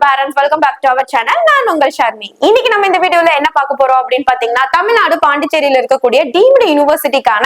parents, welcome back to our channel. நான் உங்கள் ஷர்மி. இன்னைக்கு நம்ம இந்த வீடியோல என்ன பார்க்க போறோம் அப்படின்னு பாத்தீங்கன்னா, தமிழ்நாடு பாண்டிச்சேரியில இருக்கக்கூடிய டீம்டு யூனிவர்சிட்டிக்கான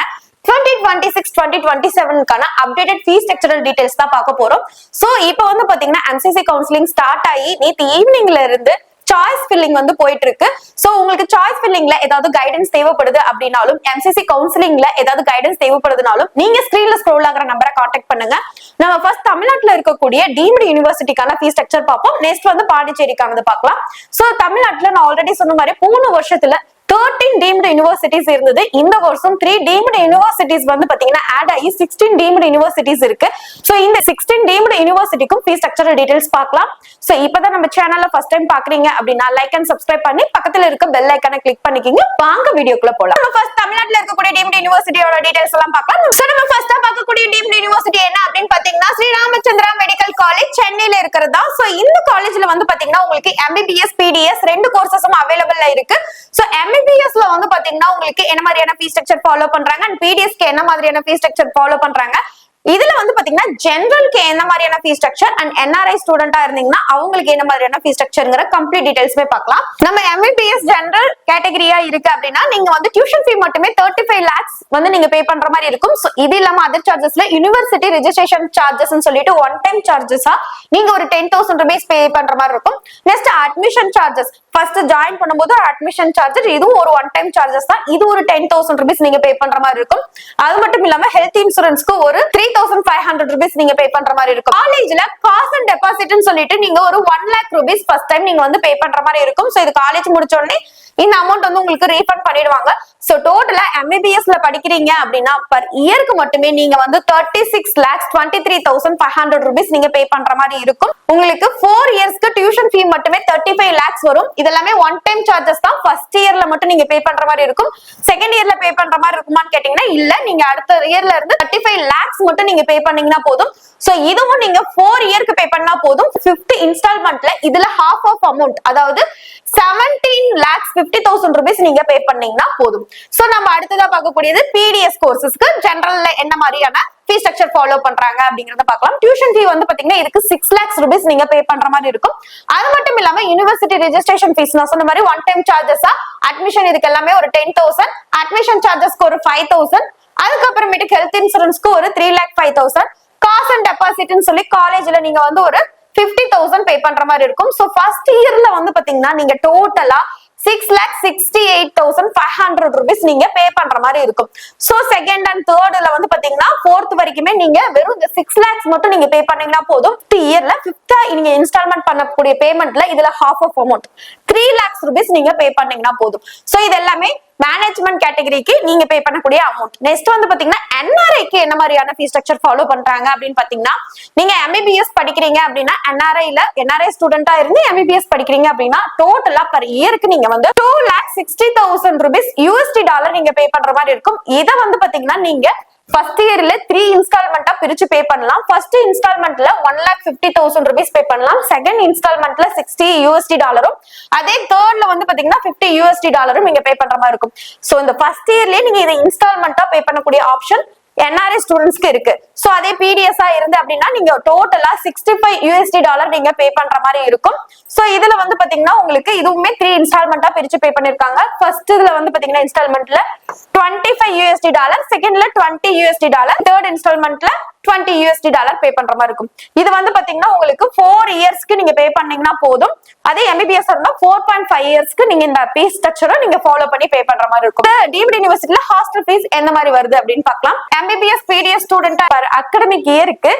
2026-2027 கான அப்டேட்டட் ஃபீஸ் ஸ்ட்ரக்சரல் டீடைல்ஸ் தான் பார்க்க போறோம். சோ இப்போ வந்து பாத்தீங்கன்னா MCC கவுன்சிலிங் ஸ்டார்ட் ஆகி நேத்து ஈவினிங்ல இருந்து சாய்ஸ் ஃபில்லிங் வந்து போயிட்டு இருக்கு. சோ உங்களுக்கு சாய்ஸ் ஃபில்லிங்ல ஏதாவது கைடன்ஸ் தேவைப்படுது அப்படின்னாலும், MCC கவுன்சிலிங்ல ஏதாவது கைடன்ஸ் தேவைப்படுதுனாலும் நீங்க ஸ்கிரீன்ல ஸ்க்ரோல் ஆகிற நம்பரை கான்டாக்ட் பண்ணுங்க. நம்ம ஃபர்ஸ்ட் தமிழ்நாட்டுல இருக்கக்கூடிய டீம்டு யூனிவர்சிட்டிக்கான ஃபீஸ் ஸ்ட்ரக்சர் பார்ப்போம். நெக்ஸ்ட் வந்து பாண்டிச்சேரிக்கானது பார்க்கலாம். சோ தமிழ்நாட்டுல நான் ஆல்ரெடி சொன்ன மாதிரி 3 வருஷத்துல 13 டீம்டு யூனிவர்சிட்டிஸ் இருந்தது. இந்த வருஷம் 3 டீம்டு யூனிவர்சிட்டிஸ் வந்து பாத்தீங்கன்னா ஆட் ஆகி 16 டீம்டு யூனிவர்சிட்டிஸ் இருக்கு. சோ இந்த 16 டீம்டு யூனிவர்சிட்டிக்கும் ஃபீஸ் ஸ்ட்ரக்சரல் டீடைல்ஸ் பார்க்கலாம். சோ இப்பதான் நம்ம சேனல்ல ஃபர்ஸ்ட் டைம் பாக்குறீங்க அப்படின்னா லைக் அண்ட் சப்ஸ்கிரைப் பண்ணி பக்கத்துல இருக்க பெல் ஐகானை கிளிக் பண்ணிக்கிங்க. வாங்க வீடியோக்குள்ள போலாம். நம்ம ஃபர்ஸ்ட் தமிழ்நாட்டுல இருக்கக்கூடிய டீம்டு யூனிவர்சிட்டியோட டீடைல்ஸ் எல்லாம் பார்க்கலாம். சோ நம்ம ஃபர்ஸ்டா பார்க்கக்கூடிய டீம்டு யூனிவர்சிட்டி என்ன அப்படின்னு பாத்தீங்கன்னா ஸ்ரீராமச்சந்திரா மெடிக்கல் காலேஜ் சென்னையில இருக்கிறதா. சோ இந்த காலேஜ்ல வந்து பாத்தீங்கன்னா உங்களுக்கு MBBS PDS ரெண்டு கோர்சஸும் அவைலபிளா இருக்கு. சோ MBBSல வந்து பாத்தீங்கன்னா உங்களுக்கு என்ன மாதிரியான ஃபீஸ் ஸ்ட்ரக்சர் ஃபாலோ பண்றாங்க அண்ட் PDSக்கு என்ன மாதிரியான ஃபீஸ் ஸ்ட்ரக்சர் ஃபாலோ பண்றாங்க, இதுல வந்து பாத்தீங்கன்னா ஜெனரலுக்கு என்ன மாதிரியான ஃபீஸ் ஸ்ட்ரக்சர் அண்ட் NRI ஸ்டூடெண்டா இருந்தீங்கன்னா அவங்களுக்கு என்ன மாதிரியான ஃபீஸ் ஸ்ட்ரக்சர்ங்கற கம்ப்ளீட் டீடைல்ஸ்மே பார்க்கலாம். நம்ம MBBS ஜெனரல் கேட்டகரியா இருக்கு அப்படின்னா நீங்க வந்து டியூஷன் ஃபீ மட்டுமே 35 lakhs வந்து நீங்க பே பண்ற மாதிரி இருக்கும். சோ இது இல்லாம அதர் சார்ஜஸ்ல யுனிவர்சிட்டி ரெஜிஸ்ட்ரேஷன் சார்ஜஸ் சொல்லிட்டு ஒன் டைம் சார்ஜஸா நீங்க ஒரு 10,000 rupees பே பண்ற மாதிரி இருக்கும். Next admission charges, first join பண்ணும்போது அட்மிஷன் சார்ஜஸ், இதுவும் ஒரு ஒன் டைம் சார்ஜஸ் தான். இது ஒரு 10,000 rupees நீங்க பே பண்ற மாதிரி இருக்கும். அது மட்டும் இல்லாம ஹெல்த் இன்சூரன்ஸ்க்கு ஒரு 3,500 rupees நீங்க பே பண்ற மாதிரி இருக்கும். காலேஜ்ல காசு அண்ட் டெபாசிட்னு சொல்லிட்டு நீங்க ஒரு 1 lakh rupees ஃபர்ஸ்ட் டைம் நீங்க வந்து பே பண்ற மாதிரி இருக்கும். சோ இது காலேஜ் முடிச்ச உடனே இந்த அமௌண்ட் வந்து உங்களுக்கு ரீஃபண்ட் பண்ணிடுவாங்க. சோ டோட்டலா MBBSல படிக்கிறீங்க அப்படின்னா பர் இயருக்கு மட்டுமே நீங்க வந்து 36,23,500 rupees நீங்க பே பண்ற மாதிரி இருக்கும். உங்களுக்கு 4 இயர்ஸ்க்கு டியூஷன் ஃபீ மட்டுமே 35 lakhs வரும். இதெல்லாமே ஒன் டைம் சார்ஜஸ் தான். ஃபர்ஸ்ட் இயர்ல மட்டும் நீங்க பே பண்ற மாதிரி இருக்கும். செகண்ட் இயர்ல பே பண்ற மாதிரி இருக்குமான்னு கேட்டீங்கன்னா இல்ல, நீங்க அடுத்த இயர்ல இருந்து 35 lakhs மட்டும் நீங்க பே பண்ணீங்கன்னா போதும். சோ இதுவும் நீங்க 4 இயர்க்கு பே பண்ணா போதும். 5th இன்ஸ்டால்மெண்ட்ல இதுல half of amount, அதாவது 17,50,000 rupees நீங்க பே பண்ணீங்கன்னா போதும். சோ நம்ம அடுத்ததா பார்க்கக்கூடியது PDS கோர்சஸ்க்கு ஜெனரல்ல என்ன மாதிரியான ஃபீஸ் ஸ்ட்ரக்சர் ஃபாலோ பண்றாங்க அப்படிங்கறத பார்க்கலாம். டியூஷன் ஃபீ வந்து பாத்தீங்கன்னா இதுக்கு 6 lakhs rupees நீங்க பே பண்ற மாதிரி இருக்கும். அது மட்டும் இல்லாம யுனிவர்சிட்டி ரெஜிஸ்ட்ரேஷன் ஃபீஸ் நான் சொன்ன மாதிரி ஒன் டைம் சார்ஜஸா அட்மிஷன் இதுக்கு எல்லாமே ஒரு 10,000, அட்மிஷன் சார்ஜஸ்க்கு ஒரு 5,000, அதுக்கப்புறமேட்டு ஹெல்த் இன்சூரன்ஸ்க்கு ஒரு 3,05,000, காசு அண்ட் டெபாசிட்னு சொல்லி காலேஜ்ல நீங்க வந்து ஒரு 50,000 பே பண்ற மாதிரி இருக்கும். சோ ஃபர்ஸ்ட் இயர்ல வந்து பாத்தீங்கன்னா நீங்க டோட்டலா 6,68,500 rupees நீங்க பே பண்ற மாதிரி இருக்கும். சோ செகண்ட் அண்ட் தேர்ட்ல வந்து பாத்தீங்கன்னா 4th வரைக்குமே நீங்க வெறும் இந்த 6 lakhs மட்டும் நீங்க பே பண்ணீங்கன்னா போதும். இயர்ல 5th நீங்க இன்ஸ்டால்மெண்ட் பண்ணக்கூடிய பேமெண்ட்ல இதுல half of amount 3 lakhs rupees நீங்க பே பண்ணீங்கன்னா போதும். சோ இது எல்லாமே மேனேஜ்மெண்ட் கேட்டகரிக்கு நீங்க பே பண்ணக்கூடிய அமௌண்ட். நெக்ஸ்ட் வந்து பாத்தீங்கன்னா NRIக்கு என்ன மாதிரியான ஃபீஸ் ஸ்ட்ரக்சர் ஃபாலோ பண்றாங்க அப்படின்னு பாத்தீங்கன்னா நீங்க MBBS படிக்கிறீங்க அப்படின்னா NRI ஸ்டூடெண்டா இருந்து MBBS படிக்கிறீங்க அப்படின்னா டோட்டலா பர் இயருக்கு நீங்க வந்து 2,60,000 rupees USD டாலர் நீங்க பே பண்ற மாதிரி இருக்கும். இதை வந்து பாத்தீங்கன்னா நீங்க ஃபர்ஸ்ட் இயர்ல 3 இன்ஸ்டால்மெண்டா பிரிச்சு பே பண்ணலாம். ஃபர்ஸ்ட் இன்ஸ்டால்மெண்ட்ல 1,50,000 rupees பே பண்ணலாம். செகண்ட் இன்ஸ்டால்மெண்ட்ல 60 USD டாலரும், அதே தேர்ட்ல வந்து பாத்தீங்கன்னா 50 USD டாலரும் நீங்க பே பண்ற மாதிரி இருக்கும். சோ இந்த ஃபர்ஸ்ட் இயர்லயே நீங்க இதை இன்ஸ்டால்மெண்டா பே பண்ணக்கூடிய ஆப்ஷன் NRI ஸ்டூடெண்ட்ஸ்க்கு இருக்கு. சோ அதே PDS இருந்து அப்படின்னா நீங்க டோட்டலா 65 USD டாலர் நீங்க பே பண்ற மாதிரி இருக்கும். சோ இதுல வந்து பாத்தீங்கன்னா உங்களுக்கு இதுவுமே 3 இன்ஸ்டால்மெண்டா பிரிச்சு பே பண்ணிருக்காங்க. ஃபர்ஸ்ட் இதுல வந்து பாத்தீங்கன்னா இன்ஸ்டால்மெண்ட்ல 25 USD டாலர், செகண்ட்ல 20 USD டாலர், தேர்ட் இன்ஸ்டால்மெண்ட்ல 20 USD டாலர் பே பண்ற மாதிரி இருக்கும். இது வந்து பாத்தீங்கன்னா உங்களுக்கு 4 இயர்ஸ்க்கு நீங்க பே பண்ணீங்கன்னா போதும். அதே MBBS இருந்தா 4.5 இயர்ஸ்க்கு நீங்க இந்த ஃபீஸ் ஸ்ட்ரக்சரை நீங்க ஃபாலோ பண்ணி பே பண்ற மாதிரி இருக்கும். டீம்டு யூனிவர்சிட்டில ஹாஸ்டல் ஃபீஸ் என்ன மாதிரி வருது அப்படின்னு பார்க்கலாம். MBBS PDS ஸ்டூடெண்டா அகாடமிக் இயருக்கு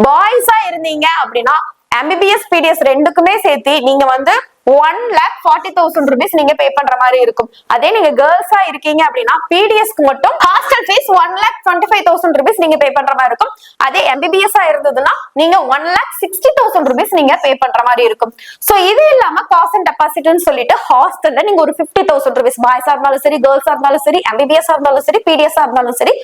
பாய்ஸா இருந்தீங்க அப்படின்னா MBBS PDS ரெண்டுக்குமே சேர்த்து நீங்க வந்து 1,40,000 rupees நீங்க பே பண்ற மாதிரி இருக்கும். அதே நீங்க கேர்ள்ஸா இருக்கீங்க அப்படின்னா PDSக்கு மட்டும் ஹாஸ்டல் ஃபீஸ் 1,25,000 rupees நீங்க பே பண்ற மாதிரி இருக்கும். அதே MBBS இருந்ததுன்னா நீங்க 1,60,000 rupees நீங்க பே பண்ற மாதிரி இருக்கும். சோ இது இல்லாம காசு அண்ட் டெபாசிட்னு சொல்லிட்டு ஹாஸ்டல்ல நீங்க ஒரு 50,000 rupees, பாய்ஸா இருந்தாலும் சரி, கேர்ள்ஸா இருந்தாலும் சரி, MBBS இருந்தாலும் சரி, PDS இருந்தாலும் சரி,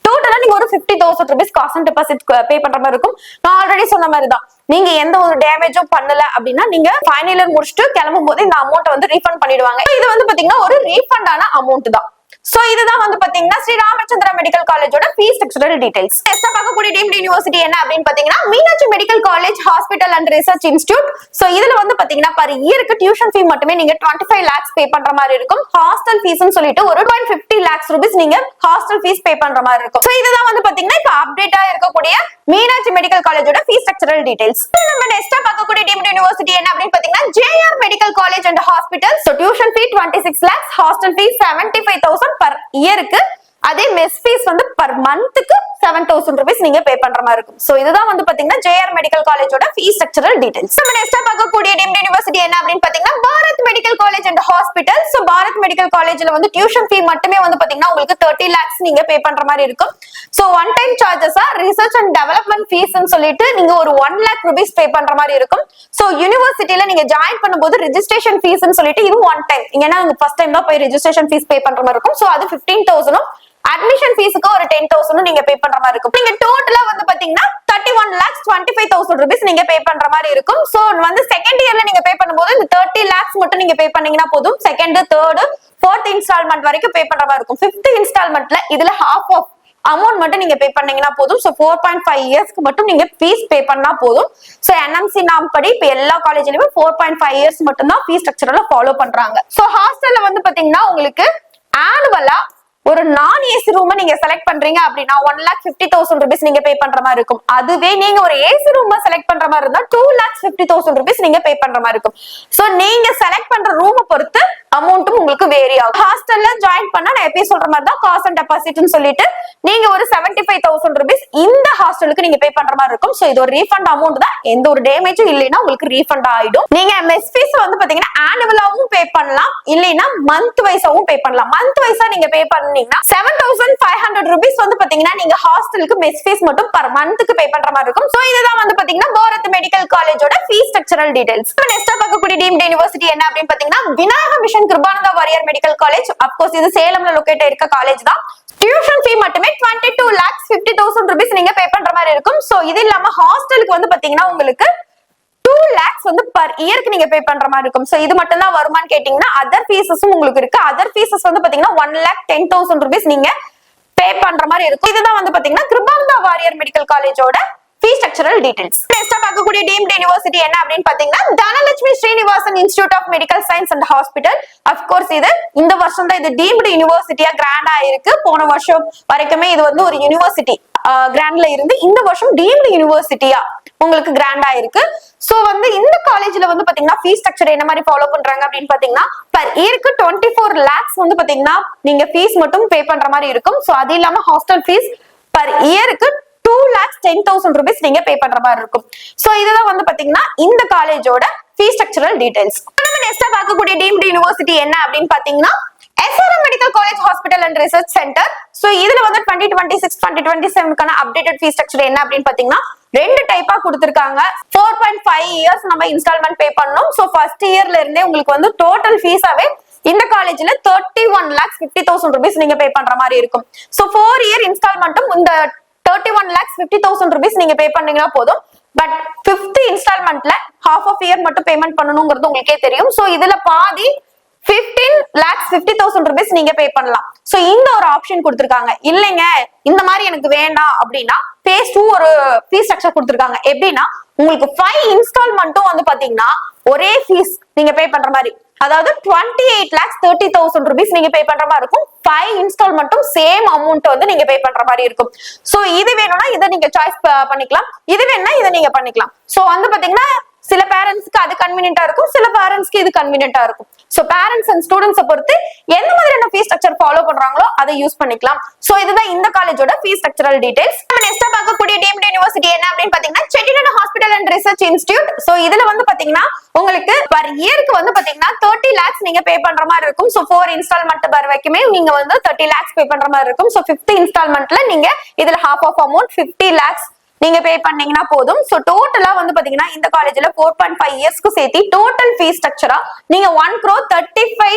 டோட்டலா நீங்க ஒரு 50,000 rupees காசு அண்ட் டெபாசிட் பே பண்ற மாதிரி இருக்கும். நான் ஆல்ரெடி சொன்ன மாதிரி தான், நீங்க எந்த ஒரு டேமேஜும் பண்ணல அப்படின்னா நீங்க ஃபைனல் இயர் முடிச்சுட்டு கிளம்பும் போது இந்த அமௌண்ட் வந்து ரீஃபண்ட் பண்ணிடுவாங்க. இது வந்து பாத்தீங்கன்னா ஒரு ரீஃபண்டான அமௌண்ட் தான். சோ இதுதான் வந்து பாத்தீங்கன்னா ஸ்ரீ ராமச்சந்திரா மெடிக்கல் காலேஜோட ஃபீஸ் ஸ்ட்ரக்சரல் டீடைல்ஸ். நெக்ஸ்ட் பார்க்கக்கூடிய டீம்டு யூனிவர்சிட்டி என்ன அப்படின்னு பாத்தீங்கன்னா Meenakshi medical college hospital and research institute. So இதுல வந்து பாத்தீங்கன்னா பர் இயருக்கு டியூஷன் ஃபீ மட்டுமே நீங்க 25 lakhs பே பண்ற மாதிரி இருக்கும். ஹாஸ்டல் ஃபீஸ்னு சொல்லிட்டு ஒரு 2.50 lakhs rupees நீங்க ஹாஸ்டல் ஃபீஸ் பே பண்ற மாதிரி இருக்கும். சோ இதுதான் வந்து பாத்தீங்கன்னா இப்ப அப்டேட்டா இருக்கக்கூடிய மீனாட்சி மெடிக்கல் காலேஜோட ஃபீஸ் ஸ்ட்ரக்சரல் டீடைல்ஸ். நம்ம நெக்ஸ்ட் பார்க்கக்கூடிய டீம்டு யூனிவர்சிட்டி என்ன அப்படின்னு பாத்தீங்கன்னா JR medical college and hospital. So tuition fee 26 lakhs, hostel fee 75,000 per இயருக்கு. அதே மெஸ் ஃபீஸ் வந்து பர் மந்த்க்கு 7,000 rupees நீங்க பே பண்ற மாதிரி இருக்கும். சோ இதுதான் வந்து பாத்தீங்கன்னா JR மெடிக்கல் காலேஜோட ஃபீஸ் ஸ்ட்ரக்சரல் டீடைல்ஸ். நம்ம நெக்ஸ்ட் பார்க்கக்கூடிய டீம்டு யூனிவர்சிட்டி என்ன அப்படின்னு பாத்தீங்கன்னா Bharath medical college and hospital. So Bharath medical காலேஜ்ல வந்து டியூஷன் ஃபீ மட்டுமே வந்து பாத்தீங்கன்னா உங்களுக்கு 30 lakhs நீங்க பே பண்ற மாதிரி இருக்கும். சோ ஒன் டைம் சார்ஜஸா ரிசர்ச் அண்ட் டெவலப்மெண்ட் ஃபீஸ்னு சொல்லிட்டு நீங்க ஒரு 1 lakh rupees பே பண்ற மாதிரி இருக்கும். சோ யூனிவர்சிட்டில நீங்க ஜாயின் பண்ணும்போது ரெஜிஸ்ட்ரேஷன் ஃபீஸ்னு சொல்லிட்டு இது ஒன் டைம், ஏன்னா உங்க ஃபர்ஸ்ட் டைம் தான் போய் ரெஜிஸ்ட்ரேஷன் ஃபீஸ் பே பண்ற மாதிரி இருக்கும். சோ அது 15,000, அட்மிஷன் ஃபீஸ்க்கு ஒரு 10,000 நீங்க பே பண்ற மாதிரி இருக்கும். நீங்க டோட்டலா வந்து பாத்தீங்கன்னா 31,25,000 rupees நீங்க பே பண்ற மாதிரி இருக்கும். சோ வந்து செகண்ட் இயர்ல நீங்க பே பண்ணும்போது இந்த 30 lakhs மட்டும் நீங்க பே பண்ணீங்கன்னா போதும். செகண்ட், தேர்ட், ஃபோர்த் இன்ஸ்டால்மெண்ட் வரைக்கும் பே பண்ற மாதிரி இருக்கும். ஃபிஃப்த் இன்ஸ்டால்மெண்ட்ல இதுல ஹாஃப் ஆஃப் அமௌண்ட் மட்டும் நீங்க பே பண்ணீங்கன்னா போதும். சோ 4.5 இயர்ஸ்க்கு மட்டும் நீங்க ஃபீஸ் பே பண்ணா போதும். சோ NMC நாம் படி இப்ப எல்லா காலேஜ்லயுமே 4.5 இயர்ஸ் மட்டும் தான் ஃபீஸ் ஸ்ட்ரக்சர்ல ஃபாலோ பண்றாங்க. சோ ஹாஸ்டல்ல வந்து பாத்தீங்கன்னா உங்களுக்கு ஆனுவலா ஒரு நான் ஏசி ரூம் நீங்க செலக்ட் பண்றீங்க அப்படின்னா 1,50,000 rupees நீங்க பே பண்ற மாதிரி இருக்கும். அதுவே நீங்க ஒரு ஏசி ரூம் செலக்ட் பண்ற மாதிரி இருந்தா 2,50,000 rupees நீங்க பே பண்ற மாதிரி இருக்கும். சோ நீங்க செலக்ட் பண்ற ரூமை பொறுத்து அமௌண்ட்டும் உங்களுக்கு வேரி ஆகும். ஹாஸ்டல்ல ஜாயின் பண்ணா நான் எப்பயும் சொல்ற மாதிரி தான் காஸ்ட் அண்ட் டெபாசிட்னு சொல்லிட்டு நீங்க ஒரு 75,000 rupees இந்த ஹாஸ்டலுக்கு நீங்க பே பண்ற மாதிரி இருக்கும். சோ இது ஒரு ரீஃபண்ட் அமௌண்ட் தான், எந்த ஒரு டேமேஜும் இல்லைன்னா உங்களுக்கு ரீஃபண்ட் ஆயிடும். நீங்க மெஸ் ஃபீஸ் வந்து பாத்தீங்கன்னா ஆனுவலாவும் பே பண்ணலாம், இல்லைன்னா மந்த் வைஸாவும் பே பண்ணலாம். மந்த் வைஸா நீங்க பே பண்ணீங்கன்னா 7,500 rupees வந்து பாத்தீங்கன்னா நீங்க ஹாஸ்டலுக்கு மெஸ் ஃபீஸ் மட்டும் பர் மந்த்க்கு பே பண்ற மாதிரி இருக்கும். சோ இதுதான் வந்து பாத்தீங்கன்னா பாரத் மெடிக்கல் காலேஜோட ஃபீஸ் ஸ்ட்ரக்சரல் டீடைல்ஸ். நெக்ஸ்ட் பார்க்கக்கூடிய டீம்டு யூனிவர்சிட்டி என்ன அப்படின்னு பாத்தீங்கன்னா Vinayaka mission Kirupananda Variyar medical college. Of course இது சேலம்ல லொகேட் இருக்க காலேஜ் தான். டியூஷன் ஃபீ மட்டுமே 22,50,000 rupees நீங்க பே பண்ற மாதிரி இருக்கும். சோ இது இல்லாம ஹாஸ்டலுக்கு வந்து பாத்தீங்கன்னா உங்களுக்கு 2 lakhs வந்து பர் இயருக்கு நீங்க பே பண்ற மாதிரி இருக்கும். சோ இது மட்டும் தான் வருமான்னு கேட்டீங்கன்னா அதர் ஃபீஸஸும் உங்களுக்கு இருக்கு. அதர் ஃபீஸஸ் வந்து பாத்தீங்கன்னா 1,10,000 rupees நீங்க பே பண்ற மாதிரி இருக்கும். இதுதான் வந்து பாத்தீங்கன்னா கிருபானந்தா வாரியர் மெடிக்கல் காலேஜோட ஃபீஸ் ஸ்ட்ரக்சரல் டீடைல்ஸ். நெக்ஸ்ட் பார்க்கக்கூடிய டீம்டு யூனிவர்சிட்டி என்ன அப்படின்னு பாத்தீங்கன்னா Dhanalakshmi Srinivasan institute of medical science and hospital. Of course இது இந்த வருஷம் தான் இது டீம்டு யூனிவர்சிட்டியா கிராண்டா இருக்கு. போன வருஷம் வரைக்குமே இது வந்து ஒரு யூனிவர்சிட்டி கிராண்ட்ல இருந்து இந்த வருஷம் டீம்டு யூனிவர்சிட்டியா உங்களுக்கு கிராண்டா இருக்கு. சோ வந்து இந்த காலேஜ்ல வந்து பாத்தீங்கன்னா ஃபீஸ் ஸ்ட்ரக்சர் என்ன மாதிரி ஃபாலோ பண்றாங்க அப்படின்னு பாத்தீங்கன்னா பர் இயருக்கு 24 lakhs வந்து பாத்தீங்கன்னா நீங்க ஃபீஸ் மட்டும் பே பண்ற மாதிரி இருக்கும். சோ அது இல்லாம ஹாஸ்டல் ஃபீஸ் பர் இயருக்கு 2,10,000 rupees நீங்க பே பண்ற மாதிரி இருக்கும். சோ இதுதான் வந்து பாத்தீங்கன்னா இந்த காலேஜோட ஃபீஸ் ஸ்ட்ரக்சரல் டீடைல்ஸ். நம்ம நெக்ஸ்ட் பார்க்கக்கூடிய டீம்டு யூனிவர்சிட்டி என்ன அப்படின்னு பாத்தீங்கன்னா SRM medical college hospital and research centre. So இதுல வந்து 2026-2027 அப்டேட்டட் ஃபீஸ் ஸ்ட்ரக்சர் என்ன அப்படின்னு பாத்தீங்கன்னா ரெண்டு டைப்பா கொடுத்திருக்காங்க. 4.5 இயர்ஸ் நம்ம இன்ஸ்டால்மெண்ட் பே பண்ணணும். சோ ஃபர்ஸ்ட் இயர்ல இருந்தே உங்களுக்கு வந்து டோட்டல் ஃபீஸாவே இந்த காலேஜ்ல 31,50,000 rupees நீங்க பே பண்ற மாதிரி இருக்கும். சோ 4 இயர் இன்ஸ்டால்மெண்ட்டும் இந்த 31,50,000 rupees நீங்க பே பண்ணீங்கன்னா போதும். But 5th இன்ஸ்டால்மெண்ட்ல half of year மட்டும் பேமெண்ட் பண்ணணும்ங்கிறது உங்களுக்கே தெரியும். சோ இதுல பாதி 15,50,000 rupees நீங்க பே பண்ணலாம். சோ இந்த ஒரு ஆப்ஷன் கொடுத்திருக்காங்க. இல்லைங்க இந்த மாதிரி எனக்கு வேண்டாம் அப்படின்னா phase 2 ஒரு ஃபீஸ் ஸ்ட்ரக்சர் கொடுத்திருக்காங்க. எப்படின்னா உங்களுக்கு 5 இன்ஸ்டால்மெண்ட்டும் வந்து பாத்தீங்கன்னா ஒரே ஃபீஸ் நீங்க பே பண்ற மாதிரி, அதாவது 28,30,000 rupees நீங்க பே பண்ற மாதிரி இருக்கும். 5 இன்ஸ்டால்மெண்ட்டும் சேம் அமௌண்ட் வந்து நீங்க பே பண்ற மாதிரி இருக்கும். சோ இது வேணும்னா இதை நீங்க சாய்ஸ் பண்ணிக்கலாம், இது வேணும்னா இதை நீங்க பண்ணிக்கலாம். சோ வந்து பாத்தீங்கன்னா சில பேரண்ட்ஸ்க்கு அது கன்வீனியன்ட்டா இருக்கும், சில பேரண்ட்ஸ்க்கு இது கன்வீனியன்ட்டா இருக்கும். சோ பேரண்ட்ஸ் அண்ட் ஸ்டூடெண்ட்ஸை பொறுத்து எந்த மாதிரியான ஃபீஸ் ஸ்ட்ரக்சர் ஃபாலோ பண்றாங்களோ அதை யூஸ் பண்ணிக்கலாம். சோ இதுதான் இந்த காலேஜோட ஃபீஸ் ஸ்ட்ரக்சரல் டீடைல்ஸ். நம்ம நெக்ஸ்ட் பார்க்கக்கூடிய டீம்டு யூனிவர்சிட்டி என்ன அப்படின்னு பாத்தீங்கன்னா Chettinad hospital and research institute. So இதுல வந்து பாத்தீங்கன்னா உங்களுக்கு பர் இயருக்கு வந்து பாத்தீங்கன்னா 30 lakhs நீங்க பே பண்ற மாதிரி இருக்கும். சோ 4 இன்ஸ்டால்மெண்ட் பர் வரைக்குமே நீங்க வந்து 30 lakhs பே பண்ற மாதிரி இருக்கும். சோ 5th இன்ஸ்டால்மெண்ட்ல நீங்க இதுல half of amount 50 lakhs நீங்க பே பண்ணீங்கன்னா போதும். சோ டோட்டலா வந்து பாத்தீங்கன்னா இந்த காலேஜ்ல 4.5 இயர்ஸ்க்கு சேர்த்து டோட்டல் ஃபீஸ் ஸ்ட்ரக்சரா நீங்க 1,35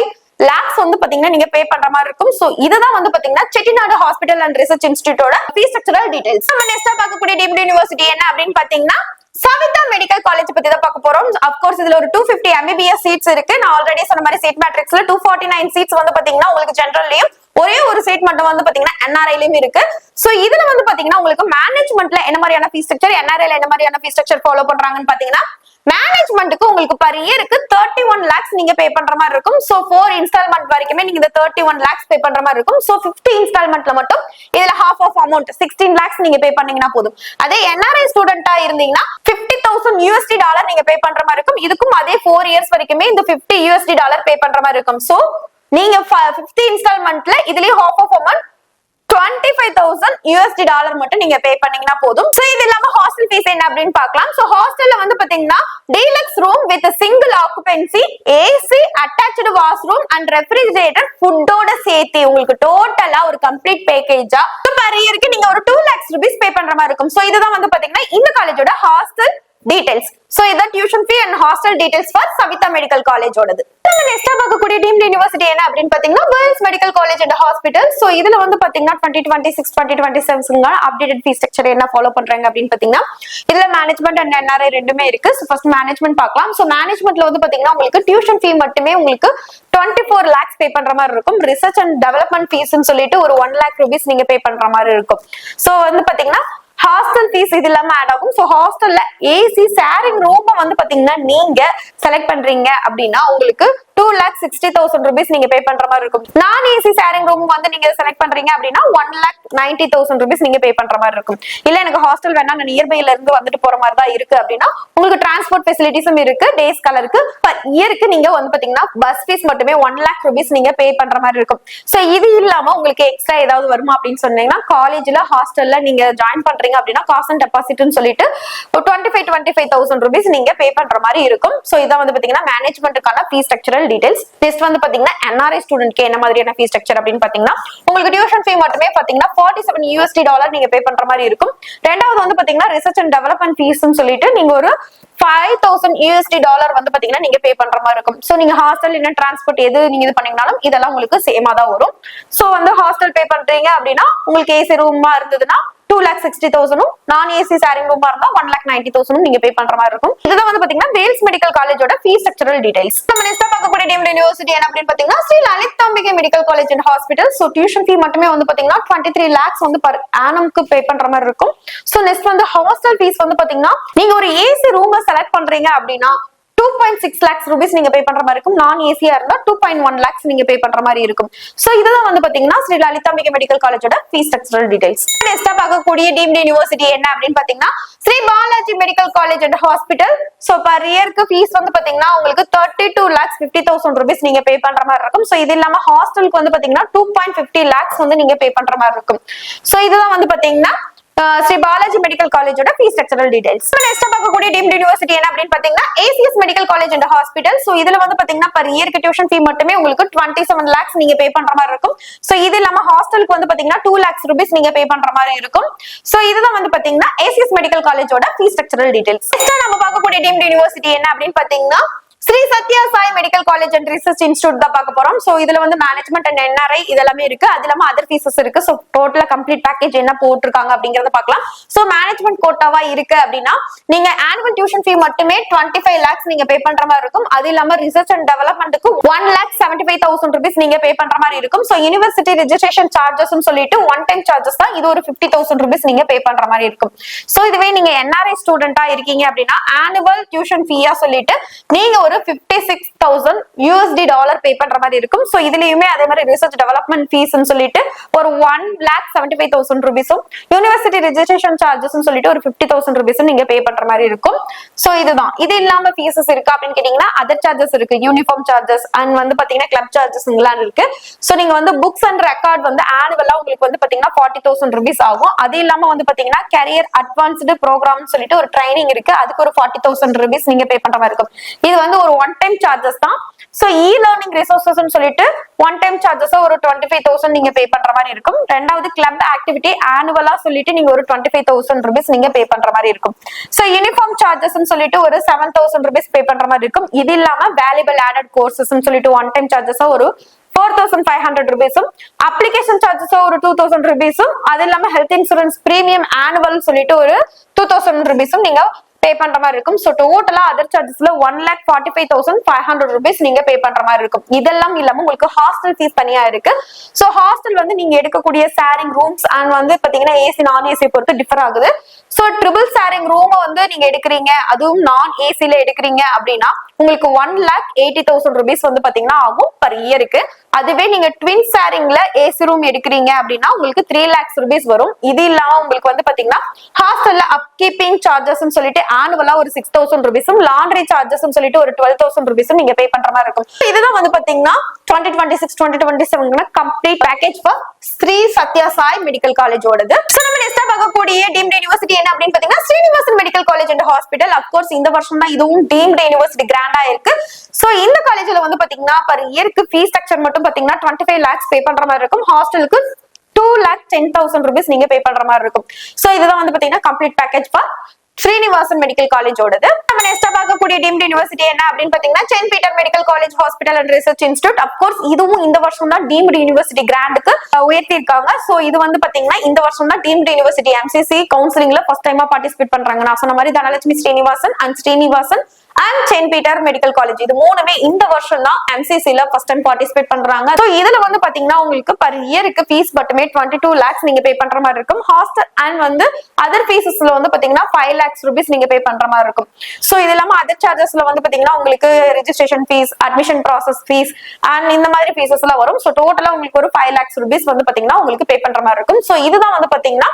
lakhs வந்து பாத்தீங்கன்னா நீங்க பே பண்ற மாதிரி இருக்கும். சோ இதுதான் வந்து பாத்தீங்கன்னா செட்டிநாடு ஹாஸ்பிட்டல் அண்ட் ரிசர்ச் இன்ஸ்டிடியூட்டோட ஃபீஸ் ஸ்ட்ரக்சரல் டீடைல்ஸ். நம்ம நெக்ஸ்ட் பார்க்கக்கூடிய டீம்டு யூனிவர்சிட்டி என்ன அப்படின்னு பாத்தீங்கன்னா சவிதா மெடிக்கல் காலேஜ் பத்தி தான் பார்க்க போறோம். அப்கோர்ஸ் இதுல ஒரு 250 MBBS சீட்ஸ் இருக்கு. நான் ஆல்ரெடி சொன்ன மாதிரி சீட் மேட்ரிக்ஸ்ல 249 சீட்ஸ் வந்து பாத்தீங்கன்னா உங்களுக்கு ஜெனரல்லயும் ஒரே ஒரு சீட் மட்டும் வந்து பாத்தீங்கன்னா NRI-லயும் இருக்கு. சோ இதுல வந்து பாத்தீங்கன்னா உங்களுக்கு மேனேஜ்மெண்ட்ல என்ன மாதிரியான ஃபீஸ் ஸ்ட்ரக்சர், NRI-ல என்ன மாதிரியான ஃபீஸ் ஸ்ட்ரக்சர் ஃபாலோ பண்றாங்கன்னு பாத்தீங்கன்னா மேனேஜ்மெண்ட்டுக்கு உங்களுக்கு per year-க்கு 31 lakhs நீங்க பே பண்ற மாதிரி இருக்கும். சோ 4 இன்ஸ்டால்மெண்ட் வரைக்குமே நீங்க இந்த 31 lakhs பே பண்ற மாதிரி இருக்கும். சோ 50 இன்ஸ்டால்மெண்ட்ல மட்டும் இதுல half of amount 16 lakhs நீங்க பே பண்ணீங்கன்னா போதும். அதே NRI ஸ்டூடெண்டா இருந்தீங்கன்னா $50,000 நீங்க பே பண்ற மாதிரி இருக்கும். இதுக்கும் அதே 4 years வரைக்குமே இந்த $50 பே பண்ற மாதிரி இருக்கும். சோ நீங்க 50 இன்ஸ்டால்மெண்ட்ல இதுலயே half of amount $25,000 மட்டும் நீங்க பே பண்ணீங்கன்னா போதும். சோ இது இல்லாம ஹாஸ்டல் ஃபீஸ் என்ன அப்படின்னு பார்க்கலாம். சோ ஹாஸ்டல்ல வந்து பாத்தீங்கன்னா deluxe room with single occupancy, AC, attached washroom and refrigerator, ஃபுட்டோட சேர்த்து உங்களுக்கு டோட்டலா ஒரு கம்ப்ளீட் பேக்கேஜா per year-க்கு நீங்க ஒரு 2 lakhs rupees பே பண்ற மாதிரி இருக்கும். சோ இதுதான் வந்து பாத்தீங்கன்னா இந்த காலேஜோட ஹாஸ்டல் டீடைல்ஸ். சோ இத tuition fee and hostel details for Savitha medical காலேஜோடது. நம்ம நெக்ஸ்டா பார்க்கக்கூடிய டீம்ட் யுனிவர்சிட்டி என்ன அப்படின்னு பாத்தீங்கன்னா Vels medical college and hospital. So இதுல வந்து பாத்தீங்கன்னா 2026 2027 அப்டேட்டட் ஃபீஸ் ஸ்ட்ரக்சர் என்ன ஃபாலோ பண்றாங்க அப்படின்னு பாத்தீங்கன்னா இதுல மேனேஜ்மெண்ட் அண்ட் NRI ரெண்டுமே இருக்கு. சோ ஃபர்ஸ்ட் மேனேஜ்மெண்ட் பார்க்கலாம். சோ மேனேஜ்மெண்ட்ல வந்து பாத்தீங்கன்னா உங்களுக்கு டியூஷன் ஃபீ மட்டுமே உங்களுக்கு 24 lakhs பே பண்ற மாதிரி இருக்கும். ரிசர்ச் அண்ட் டெவலப்மெண்ட் ஃபீஸ்னு சொல்லிட்டு ஒரு 1 lakh rupees நீங்க பே பண்ற மாதிரி இருக்கும். சோ வந்து பாத்தீங்கன்னா ஹாஸ்டல் ஃபீஸ் இது இல்லாம ஆட் ஆகும். சோ ஹாஸ்டல்ல ஏசி ஷேரிங் ரூம் வந்து பாத்தீங்கன்னா நீங்க செலக்ட் பண்றீங்க அப்படின்னா உங்களுக்கு 2,60,000 rupees நீங்க பே பண்ற மாதிரி இருக்கும். நான் ஏசி ஷேரிங் ரூம் வந்து நீங்க செலக்ட் பண்றீங்க அப்படின்னா 1,90,000 rupees நீங்க பே பண்ற மாதிரி இருக்கும். இல்ல எனக்கு ஹாஸ்டல் வேணா நான் நியர்பைல இருந்து வந்துட்டு போற மாதிரி தான் இருக்கு அப்படின்னா உங்களுக்கு டிரான்ஸ்போர்ட் ஃபெசிலிட்டிஸும் இருக்கு. டேஸ் கலருக்கு per year-க்கு நீங்க வந்து பாத்தீங்கன்னா பஸ் ஃபீஸ் மட்டுமே 1 lakh rupees நீங்க பே பண்ற மாதிரி இருக்கும். சோ இது இல்லாம உங்களுக்கு எக்ஸ்ட்ரா ஏதாவது வருமா அப்படின்னு சொன்னீங்கன்னா காலேஜ்ல ஹாஸ்டல்ல நீங்க ஜாயின் பண்றீங்க அப்படின்னா காஸ்ட் அண்ட் டெபாசிட்னு சொல்லிட்டு 25,000 rupees நீங்க பே பண்ற மாதிரி இருக்கும். சோ இதான் வந்து பாத்தீங்கன்னா மேனேஜ்மெண்ட்டுக்கான ஃபீஸ் ஸ்ட்ரக்சரல் டீடைல்ஸ். நெக்ஸ்ட் வந்து பாத்தீங்கன்னா NRI ஸ்டூடெண்ட்க்கு என்ன மாதிரியான ஃபீஸ் ஸ்ட்ரக்சர் அப்படின்னு பாத்தீங்கன்னா உங்களுக்கு டியூஷன் ஃபீ மட்டுமே பாத்தீங்கன்னா $47 நீங்க பே பண்ற மாதிரி இருக்கும். ரெண்டாவது வந்து பாத்தீங்கன்னா ரிசர்ச் அண்ட் டெவலப்மெண்ட் ஃபீஸ்னு சொல்லிட்டு நீங்க ஒரு $5,000 வந்து பாத்தீங்கன்னா நீங்க பே பண்ற மாதிரி இருக்கும். சோ நீங்க ஹாஸ்டல் என்ன டிரான்ஸ்போர்ட் எது நீங்க இது பண்ணீங்கனாலும் இதெல்லாம் உங்களுக்கு சேமா தான் வரும். சோ வந்து ஹாஸ்டல் பே பண்றீங்க அப்படின்னா உங்களுக்கு ஏசி ரூமா இருந்ததுன்னா 2,60,000, நான் ஏசி ஷேரிங் ரூமா இருந்தா 1,90,000 நீங்க பே பண்ற மாதிரி இருக்கும். இதுதான் வந்து பாத்தீங்கன்னா வேல்ஸ் மெடிக்கல் காலேஜோட ஃபீஸ் ஸ்ட்ரக்சரல் டீடைல்ஸ். நம்ம நெக்ஸ்ட் பார்க்கக்கூடிய டீம்ட் யுனிவர்சிட்டி என்ன அப்படின்னு பாத்தீங்கன்னா Sri Lalithambigai medical college and hospital. So tuition fee மட்டுமே வந்து பாத்தீங்கன்னா 23 lakhs வந்து per annum-க்கு பே பண்ற மாதிரி இருக்கும். சோ நெக்ஸ்ட் வந்து ஹாஸ்டல் ஃபீஸ் வந்து பாத்தீங்கன்னா நீங்க ஒரு ஏசி ரூம் செலக்ட் பண்றீங்க அப்படின்னா 2.6 lakhs rupees நீங்க பே பண்ற மாதிரி இருக்கும். நான் ஏசியா இருந்தா 2.1 lakhs நீங்க பே பண்ற மாதிரி இருக்கும். சோ இதுதான் வந்து பாத்தீங்கன்னா ஸ்ரீ லலிதாம்பிகை மெடிக்கல் காலேஜோட ஃபீஸ் ஸ்ட்ரக்சரல் டீடைல்ஸ். நெக்ஸ்டா பார்க்கக்கூடிய டீம்ட் யுனிவர்சிட்டி என்ன அப்படின்னு பாத்தீங்கன்னா Sri Balaji medical college and hospital. So per year-க்கு ஃபீஸ் வந்து பாத்தீங்கன்னா உங்களுக்கு 32,50,000 rupees நீங்க பே பண்ற மாதிரி இருக்கும். சோ இது இல்லாம ஹாஸ்டலுக்கு வந்து பாத்தீங்கன்னா 2.50 lakhs வந்து நீங்க பே பண்ற மாதிரி இருக்கும். சோ இதுதான் வந்து பாத்தீங்கன்னா ஸ்ரீ பாலாஜி மெடிக்கல் காலேஜோட ஃபீஸ் ஸ்ட்ரக்சரல் டீடைல்ஸ். நெக்ஸ்ட் பார்க்கக்கூடிய டீம்ட் யுனிவர்சிட்டி என்ன அப்படின்னு பாத்தீங்கன்னா ACS medical college and hospital. So இதுல வந்து பாத்தீங்கன்னா per year-க்கு டியூஷன் ஃபீ மட்டுமே உங்களுக்கு 27 lakhs நீங்க பே பண்ற மாதிரி இருக்கும். சோ இது இல்லாம ஹாஸ்டலுக்கு வந்து பாத்தீங்கன்னா 2 lakhs rupees நீங்க பே பண்ற மாதிரி இருக்கும். சோ இதுதான் வந்து பாத்தீங்கன்னா ACS மெடிக்கல் காலேஜோட ஃபீஸ் ஸ்ட்ரக்சரல் டீடைல்ஸ். நெக்ஸ்ட் நம்ம பார்க்கக்கூடிய டீம்ட் யுனிவர்சிட்டி என்ன அப்படின்னு பாத்தீங்கன்னா Sri Sathya Sai medical college and research institute தான் பார்க்க போறோம். சோ இதுல வந்து மேனேஜ்மெண்ட் அண்ட் NRI இதெல்லாமே இருக்கு. அது இல்லாம அதர் ஃபீஸஸ் இருக்கு. சோ டோட்டலா கம்ப்ளீட் பேக்கேஜ் என்ன போட்டிருக்காங்க அப்படிங்கறத பார்க்கலாம். சோ மேனேஜ்மெண்ட் கோட்டாவா இருக்கு அப்படின்னா நீங்க ஆனுவல் டியூஷன் ஃபீ மட்டுமே 25 lakhs நீங்க பே பண்ற மாதிரி இருக்கும். அது இல்லாம ரிசர்ச் அண்ட் டெவலப்மெண்ட்டுக்கு 1,75,000 rupees நீங்க பே பண்ற மாதிரி இருக்கும். சோ யூனிவர்சிட்டி ரெஜிஸ்ட்ரேஷன் சார்ஜஸ் சொல்லிட்டு ஒன் டைம் சார்ஜஸ் தான். இது ஒரு 50,000 rupees நீங்க பே பண்ற மாதிரி இருக்கும். சோ இதுவே நீங்க NRI ஸ்டூடெண்டா இருக்கீங்க அப்படின்னா ஆனுவல் டியூஷன் ஃபீயா சொல்லிட்டு நீங்க ஒரு $56,000 பே பண்ற மாதிரி இருக்கும். சோ இதுலயுமே அதே மாதிரி ரிசர்ச் டெவலப்மெண்ட் ஃபீஸ் சொல்லிட்டு ஒரு 1,75,000 rupees, யூனிவர்சிட்டி ரெஜிஸ்ட்ரேஷன் சார்ஜஸ் சொல்லிட்டு ஒரு 50,000 rupees நீங்க பே பண்ற மாதிரி இருக்கும். சோ இதுதான். இது இல்லாம ஃபீஸஸ் இருக்கு அப்படின்னு கேட்டீங்கன்னா அதர் சார்ஜஸ் இருக்கு. யூனிஃபார்ம் சார்ஜஸ் அண்ட் வந்து பாத்தீங்கன்னா கிளப் சார்ஜஸ் எல்லாம் இருக்கு. சோ நீங்க வந்து புக்ஸ் அண்ட் ரெக்கார்ட் வந்து ஆனுவலா உங்களுக்கு வந்து பாத்தீங்கன்னா 40,000 rupees ஆகும். அது இல்லாம வந்து பாத்தீங்கன்னா கரியர் அட்வான்ஸ்டு ப்ரோக்ராம் சொல்லிட்டு ஒரு ட்ரைனிங் இருக்கு. அதுக்கு ஒரு 40,000 rupees நீங்க பே பண்ற மாதிரி இருக்கும். இது வந்து ஒரு ஒன் டைம் சார்ஜஸ் தான். சோ லேர்னிங் ரிசோர்சஸ் சொல்லிட்டு ஒன் டைம் சார்ஜஸ் ஒரு 25,000 நீங்க பே பண்ற மாதிரி இருக்கும். ரெண்டாவது கிளப் ஆக்டிவிட்டி ஆனுவலா சொல்லிட்டு நீங்க ஒரு 25,000 rupees நீங்க பே பண்ற மாதிரி இருக்கும். சோ யூனிஃபார்ம் சார்ஜஸ் சொல்லிட்டு ஒரு 7,000 rupees பே பண்ற மாதிரி இருக்கும். இது இல்லாம வேல்யூபிள் ஆடட் கோர்சஸ் சொல்லிட்டு ஒன் டைம் சார்ஜஸ் ஒரு 4,500 rupees, அப்ளிகேஷன் சார்ஜஸ் ஒரு 2,000 rupees, அது இல்லாம ஹெல்த் இன்சூரன்ஸ் பிரீமியம் ஆனுவல் சொல்லிட்டு ஒரு 2,000 rupees நீங்க பே பண்ற மாதிரி இருக்கும். சோ டோட்டலா அதர் சார்ஜஸ்ல 1,45,500 rupees நீங்க பே பண்ற மாதிரி இருக்கும். இதெல்லாம் இல்லாம உங்களுக்கு ஹாஸ்டல் ஃபீஸ் தனியா இருக்கு. சோ ஹாஸ்டல் வந்து நீங்க எடுக்கக்கூடிய ஷேரிங் ரூம்ஸ் அண்ட் வந்து பாத்தீங்கன்னா ஏசி நான் ஏசி பொறுத்து டிஃபர் ஆகுது. சோ ட்ரிபிள் ஷேரிங் ரூம் வந்து நீங்க எடுக்கிறீங்க, அதுவும் நான் ஏசில எடுக்கிறீங்க அப்படின்னா உங்களுக்கு 1,80,000 rupees வந்து பாத்தீங்கன்னா ஆகும் பர் இயருக்கு. அதுவே நீங்க ட்வின் ஷேரிங்ல ஏசி ரூம் எடுக்கிறீங்க அப்படின்னா உங்களுக்கு 3 lakhs rupees வரும். இது இல்லாம உங்களுக்கு வந்து பாத்தீங்கன்னா ஹாஸ்டல்ல அப்கீப்பிங் சார்ஜஸ் சொல்லிட்டு ஆனுவலா ஒரு 6,000 rupees, லாண்ட்ரி சார்ஜஸ் சொல்லிட்டு ஒரு 12,000 rupees நீங்க பே பண்ற மாதிரி இருக்கும். இதுதான் வந்து பாத்தீங்கன்னா 2026-2027 complete package for Sri Sathya Sai medical college ஓடது. நம்ம நெக்ஸ்ட் பார்க்கக்கூடிய டீம்டு யூனிவர்சிட்டி என்ன அப்படின்னு பாத்தீங்கன்னா Srinivasan medical college and hospital. Of course இந்த வருஷம் தான் இதுவும் டீம்டு யூனிவர்சிட்டி கிராண்டா இருக்கு. சோ இந்த காலேஜ்ல வந்து பாத்தீங்கன்னா பர் இயருக்கு ஃபீஸ் ஸ்ட்ரக்சர் மட்டும் பாத்தீங்கன்னா 25 lakhs பே பண்ற மாதிரி இருக்கும். ஹாஸ்டலுக்கு 2,10,000 rupees நீங்க பே பண்ற மாதிரி இருக்கும். சோ இதுதான் வந்து பாத்தீங்கன்னா complete package for Srinivasan medical college ஓடது. நம்ம நெக்ஸ்ட் பார்க்கக்கூடிய டீம்டு யூனிவர்சிட்டி என்ன அப்படின்னு பாத்தீங்கன்னா saint Peter medical college hospital and research institute. Of course இதுவும் இந்த வருஷம் தான் டீம்டு யூனிவர்சிட்டி கிராண்டுக்கு உயர்த்தி இருக்காங்க. சோ இது வந்து பாத்தீங்கன்னா இந்த வருஷம் தான் டீம்டு யூனிவர்சிட்டி MCC கவுன்சிலிங்ல ஃபர்ஸ்ட் டைமா பார்ட்டிசிபேட் பண்றாங்க. நான் சொன்ன மாதிரி Dhanalakshmi Srinivasan and Srinivasan and Saint Peter medical college இது மூணுமே இந்த வருஷம் தான் MCC ல ஃபர்ஸ்ட் டைம் பார்ட்டிசிபேட் பண்றாங்க. சோ இதுல வந்து பாத்தீங்கன்னா உங்களுக்கு பர் இயருக்கு ஃபீஸ் மட்டுமே 22 lakhs நீங்க பே பண்ற மாதிரி இருக்கும். ஹாஸ்டல் அண்ட் வந்து அதர் ஃபீஸஸ்ல வந்து பாத்தீங்கன்னா 5 lakhs rupees நீங்க பே பண்ற மாதிரி இருக்கும். சோ இது இல்லாம அதர் சார்ஜஸ்ல வந்து பாத்தீங்கன்னா உங்களுக்கு registration fees, admission process fees and இந்த மாதிரி ஃபீஸஸ் எல்லாம் வரும். சோ டோட்டலா உங்களுக்கு ஒரு 5 lakhs rupees வந்து பாத்தீங்கன்னா உங்களுக்கு பே பண்ற மாதிரி இருக்கும். சோ இதுதான் வந்து பாத்தீங்கன்னா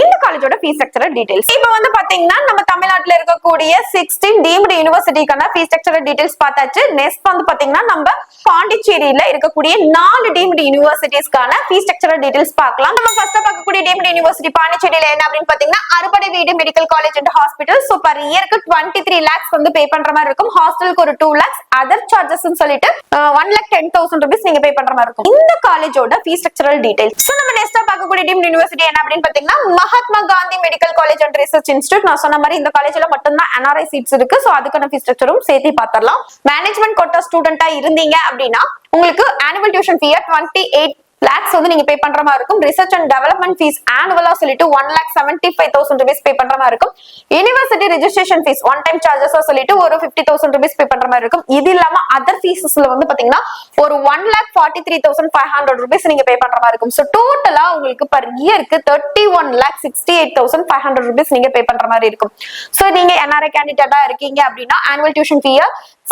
இந்த காலேஜோட ஃபீஸ் ஸ்ட்ரக்சர் டீடைல்ஸ். இப்போ வந்து பாத்தீங்கன்னா நம்ம தமிழ்நாட்டுல இருக்கக்கூடிய 16 டீம்டு யூனிவர்சிட்டிக்கான ஃபீஸ் ஸ்ட்ரக்சர் டீடைல்ஸ் பார்த்தாச்சு. நெக்ஸ்ட் வந்து பாத்தீங்கன்னா நம்ம பாண்டிச்சேரியில இருக்கக்கூடிய 4 டீம்டு யூனிவர்சிட்டிஸ்க்கான ஃபீஸ் ஸ்ட்ரக்சர் டீடைல்ஸ் பார்க்கலாம். நம்ம ஃபர்ஸ்ட் பார்க்கக்கூடிய டீம்டு யூனிவர்சிட்டி பாண்டிச்சேரியில என்ன அப்படின்னு பாத்தீங்கன்னா அறுபடை வீடு medical college and hospital. So per இயருக்கு 23 lakhs வந்து பே பண்ற மாதிரி இருக்கும். ஹாஸ்டலுக்கு ஒரு 2 lakhs, அதர் சார்ஜஸ் சொல்லிட்டு 1,10,000 rupees நீங்க பே பண்ற மாதிரி இருக்கும். இந்த காலேஜோட ஃபீஸ் ஸ்ட்ரக்சரல் டீடைல்ஸ். சோ நம்ம நெக்ஸ்ட் பார்க்கக்கூடிய டீம்டு யூனிவர்சிட்டி என்ன அப்படின்னு பாத்தீங்கன்னா Mahatma Gandhi medical college and research institute. நான் சொன்ன மாதிரி இந்த காலேஜ்ல மட்டும் தான் NRI சீட்ஸ் இருக்கு. சோ அதுக்கான ஃபீஸ் ஸ்ட்ரக்சரும் சேர்த்து பார்த்தறலாம். மேனேஜ்மென்ட் கோட்டா ஸ்டூடெண்டா இருந்தீங்க அப்படின்னா உங்களுக்கு ஆனுவல் டியூஷன் ஃபீ 28 lakhs வந்து நீங்க பே பண்ற மாதிரி இருக்கும். ரிசர்ச் அண்ட் டெவலப்மெண்ட் ஃபீஸ் ஆனுவலா சொல்லிட்டு 1,75,000 rupees பே பண்ற மாதிரி இருக்கும். University registration fees one time charges சொல்லிட்டு ஒரு 50,000 rupees பே பண்ற மாதிரி இருக்கும். இது இல்லாம அதர் ஃபீஸஸ்ல வந்து பாத்தீங்கன்னா ஒரு 1,43,500 rupees நீங்க பே பண்ற மாதிரி இருக்கும். சோ டோட்டலா உங்களுக்கு பர் இயருக்கு 31,68,500 rupees நீங்க பே பண்ற மாதிரி இருக்கும். சோ நீங்க NRI கேண்டிடேட்டா இருக்கீங்க அப்படின்னா ஆனுவல் டியூஷன் ஃபீ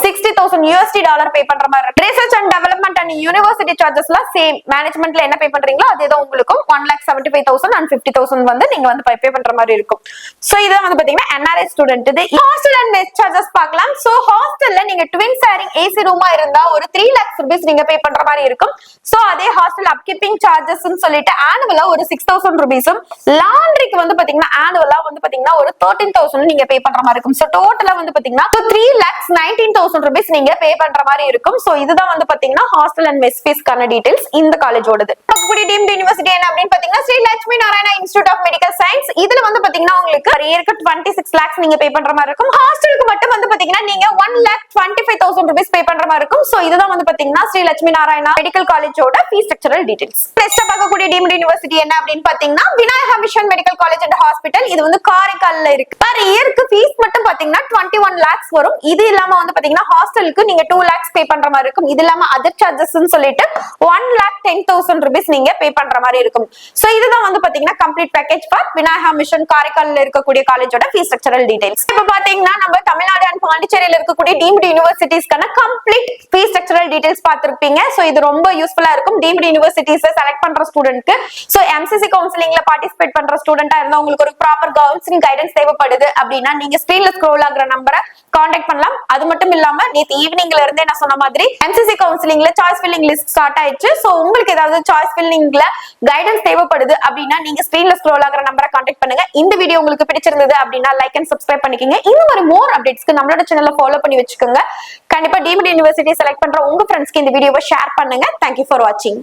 $60,000 பே பண்ற மாதிரி இருக்கு. Research and development and university சார்ஜஸ்ல சேம் மேனேஜ்மென்ட்ல என்ன பே பண்றீங்களோ அதேதான் உங்களுக்கும் 1,75,000 and 50,000 வந்து நீங்க வந்து பே பண்ற மாதிரி இருக்கும். சோ இதான் வந்து பாத்தீங்கன்னா NRI ஸ்டூடெண்ட். இது ஹாஸ்டல் அண்ட் மெஸ் சார்ஜஸ் பார்க்கலாம். சோ ஹாஸ்டல்ல நீங்க ட்வின் ஷேரிங் ஏசி ரூமா இருந்தா ஒரு 3 lakhs rupees நீங்க பே பண்ற மாதிரி இருக்கும். சோ அதே ஹாஸ்டல் அப்கீப்பிங் சார்ஜஸ் சொல்லிட்டு ஆனுவலா ஒரு 6,000 rupees, லாண்ட்ரிக்கு வந்து பாத்தீங்கன்னா ஆனுவலா வந்து பாத்தீங்கன்னா ஒரு 13,000 நீங்க பே பண்ற மாதிரி இருக்கும். சோ டோட்டலா வந்து பாத்தீங்கன்னா 3,19,000 rupees நீங்க பே பண்ற மாதிரி இருக்கும். சோ இதுதான் வந்து பாத்தீங்கன்னா ஹாஸ்டல் அண்ட் மெஸ் ஃபீஸ்க்கான டீடைல்ஸ் இந்த காலேஜோடது. பக்கக்கூடிய டீம்டு யூனிவர்சிட்டி என்ன அப்படின்னு பாத்தீங்கன்னா Sri Lakshmi Narayana institute of medical science. இதுல வந்து பாத்தீங்கன்னா உங்களுக்கு ஒரு இயருக்கு 26 lakhs நீங்க பே பண்ற மாதிரி இருக்கும். ஹாஸ்டலுக்கு மட்டும் வந்து பாத்தீங்கன்னா நீங்க 1,25,000 rupees பே பண்ற மாதிரி இருக்கும். சோ இதுதான் வந்து பாத்தீங்கன்னா ஸ்ரீ லட்சுமி நாராயணா மெடிக்கல் காலேஜோட ஃபீஸ் ஸ்ட்ரக்சரல் டீடைல்ஸ். நெக்ஸ்ட் பார்க்கக்கூடிய டீம்டு யூனிவர்சிட்டி என்ன அப்படின்னு பாத்தீங்கன்னா Vinayaka mission medical college and hospital. இது வந்து காரைக்கால்ல இருக்கு. பர் இயருக்கு ஃபீஸ் மட்டும் பாத்தீங்கன்னா 21 lakhs வரும். இது இல்லாம வந்து பாத்தீங்கன்னா ஹாஸ்டலுக்கு நீங்க 2 lakhs பே பண்ற மாதிரி இருக்கும். இது இல்லாம அதர் சார்ஜஸ் சொல்லிட்டு 1,10,000 rupees நீங்க பே பண்ற மாதிரி இருக்கும். சோ இதுதான் வந்து பாத்தீங்கன்னா complete package for Vinayaka mission காரைக்கால்ல இருக்கக்கூடிய காலேஜோட ஃபீஸ் ஸ்ட்ரக்சரல் டீடைல்ஸ். இப்போ பாத்தீங்கன்னா நம்ம தமிழ்நாடு அண்ட் பாண்டிச்சேரியில இருக்கக்கூடிய டீம்டு யூனிவர்சிட்டிஸ்க்கான கம்ப்ளீட் ஃபீஸ் ஸ்ட்ரக்சரல் டீடைல்ஸ் பார்த்திருப்பீங்க. சோ இது ரொம்ப யூஸ்ஃபுல்லா இருக்கும் டீம்டு யூனிவர்சிட்டிஸ் செலக்ட் பண்ற ஸ்டூடெண்ட்க்கு. சோ MCC கவுன்சிலிங்ல பார்ட்டிசிபேட் பண்ற ஸ்டூடெண்டா இருந்தா உங்களுக்கு ஒரு ப்ராப்பர் கவுன்சிலிங் கைடன்ஸ் தேவைப்படுது அப்படின்னா நீங்க ஸ்கிரீன்ல ஸ்க்ரோல் ஆகுற நம்பரை கான்டாக்ட் பண்ணலாம். அது மட்டும் இல்லாம நேத்து ஈவினிங்ல இருந்தே நான் சொன்ன மாதிரி MCC கவுன்சிலிங்ல சாய்ஸ் ஃபில்லிங் லிஸ்ட் ஸ்டார்ட் ஆயிடுச்சு. சோ உங்களுக்கு ஏதாவது சாய்ஸ் ஃபில்லிங்ல கைடன்ஸ் தேவைப்படுது அப்படின்னா நீங்க ஸ்கிரீன்ல ஸ்க்ரோல் ஆகுற நம்பரை கான்டாக்ட் பண்ணுங்க. இந்த வீடியோ உங்களுக்கு பிடிச்சிருந்தது அப்படின்னா லைக் அண்ட் சப்ஸ்கிரைப் பண்ணிக்கங்க. இன்னும் ஒரு மோர் அப்டேட்ஸ்க்கு நம்மளோட சேனலை ஃபாலோ பண்ணி வச்சுக்கோங்க. கண்டிப்பா டீம்டு யூனிவர்சிட்டி செலக்ட் பண்ற உங்க ஃப்ரெண்ட்ஸ்க்கு இந்த வீடியோவை ஷேர் பண்ணுங்க. தேங்க்யூ ஃபார் வாட்சிங்.